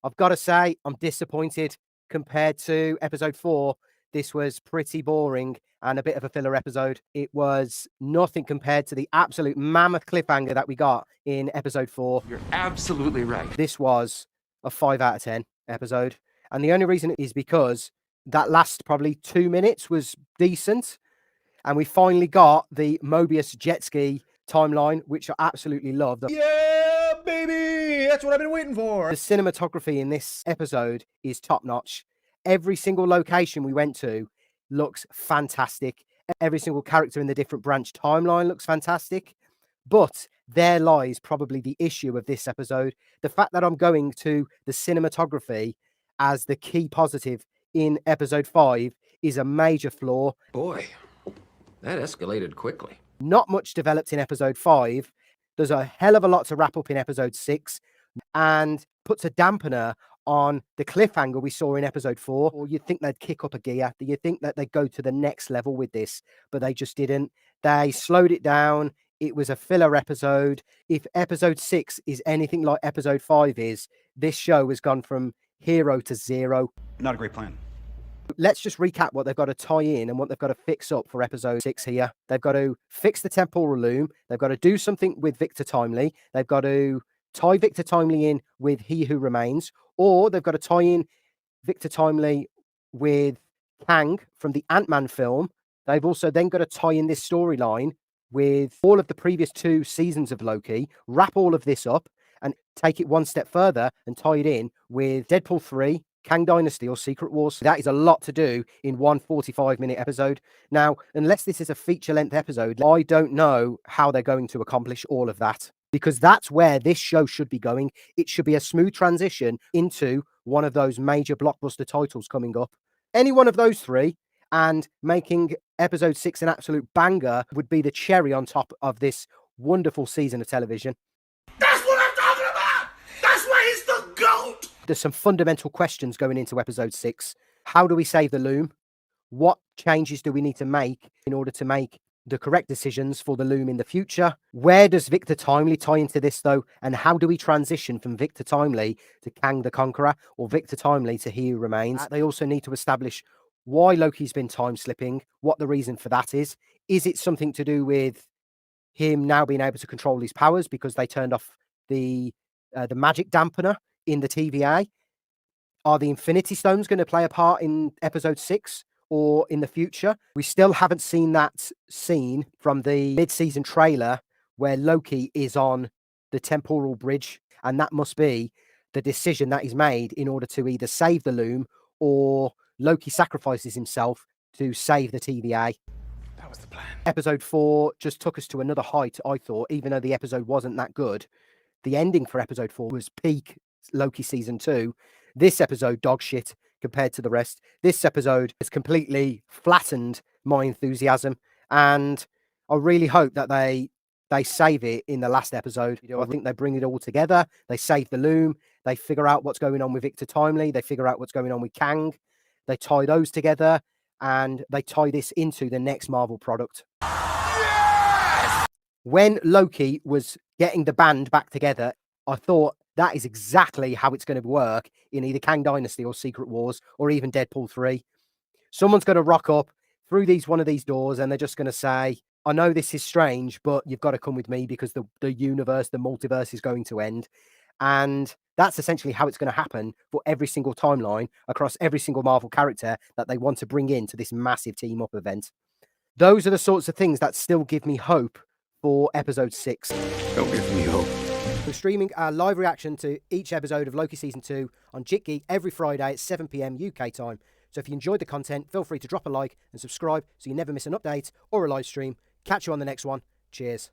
I've got to say, I'm disappointed. Compared to episode 4, this was pretty boring and a bit of a filler episode. It was nothing compared to the absolute mammoth cliffhanger that we got in episode 4. You're absolutely right. This was a 5 out of 10 episode. And the only reason is because that last probably 2 minutes was decent. And we finally got the Mobius jet ski timeline, which I absolutely loved. Yeah, baby! That's what I've been waiting for. The cinematography in this episode is top notch. Every single location we went to looks fantastic. Every single character in the different branch timeline looks fantastic. But there lies probably the issue of this episode. The fact that I'm going to the cinematography as the key positive in episode 5 is a major flaw. Boy, that escalated quickly. Not much developed in episode 5. There's a hell of a lot to wrap up in episode 6 and puts a dampener on the cliffhanger we saw in episode 4. Or you'd think they'd kick up a gear. You'd think that they'd go to the next level with this, but they just didn't. They slowed it down. It was a filler episode. If episode 6 is anything like episode 5 is, this show has gone from hero to zero. Not a great plan. Let's just recap what they've got to tie in and what they've got to fix up for episode 6 here. They've got to fix the temporal loom. They've got to do something with Victor Timely. They've got to tie Victor Timely in with He Who Remains, or they've got to tie in Victor Timely with Kang from the Ant-Man film. They've also then got to tie in this storyline with all of the previous 2 seasons of Loki, wrap all of this up and take it one step further and tie it in with Deadpool 3, Kang Dynasty or Secret Wars. That is a lot to do in one 45-minute episode. Now, unless this is a feature-length episode, I don't know how they're going to accomplish all of that, because that's where this show should be going. It should be a smooth transition into one of those major blockbuster titles coming up. Any one of those 3, and making episode 6 an absolute banger would be the cherry on top of this wonderful season of television. That's what I'm talking about! That's why he's the GOAT! There's some fundamental questions going into episode 6. How do we save the loom? What changes do we need to make in order to make the correct decisions for the loom in the future? Where does Victor Timely tie into this, though? And how do we transition from Victor Timely to Kang the Conqueror, or Victor Timely to He Who Remains? They also need to establish why Loki's been time slipping, what the reason for that is. Is it something to do with him now being able to control his powers because they turned off the magic dampener in the TVA? Are the Infinity Stones going to play a part in episode 6 or in the future? We still haven't seen that scene from the mid-season trailer where Loki is on the temporal bridge, and that must be the decision that is made in order to either save the loom or Loki sacrifices himself to save the TVA. That was the plan. Episode 4 just took us to another height, I thought, even though the episode wasn't that good. The ending for episode 4 was peak Loki season 2. This episode, dog shit compared to the rest. This episode has completely flattened my enthusiasm, and I really hope that they save it in the last episode. I think they bring it all together. They save the loom. They figure out what's going on with Victor Timely. They figure out what's going on with Kang. They tie those together, and they tie this into the next Marvel product. Yes! When Loki was getting the band back together, I thought that is exactly how it's going to work in either Kang Dynasty or Secret Wars or even Deadpool 3. Someone's going to rock up through one of these doors, and they're just going to say, I know this is strange, but you've got to come with me because the universe, the multiverse is going to end. And that's essentially how it's going to happen for every single timeline across every single Marvel character that they want to bring into this massive team-up event. Those are the sorts of things that still give me hope for episode 6. Don't give me hope. We're streaming our live reaction to each episode of Loki Season 2 on JitGeek every Friday at 7 p.m. UK time. So if you enjoyed the content, feel free to drop a like and subscribe so you never miss an update or a live stream. Catch you on the next one. Cheers.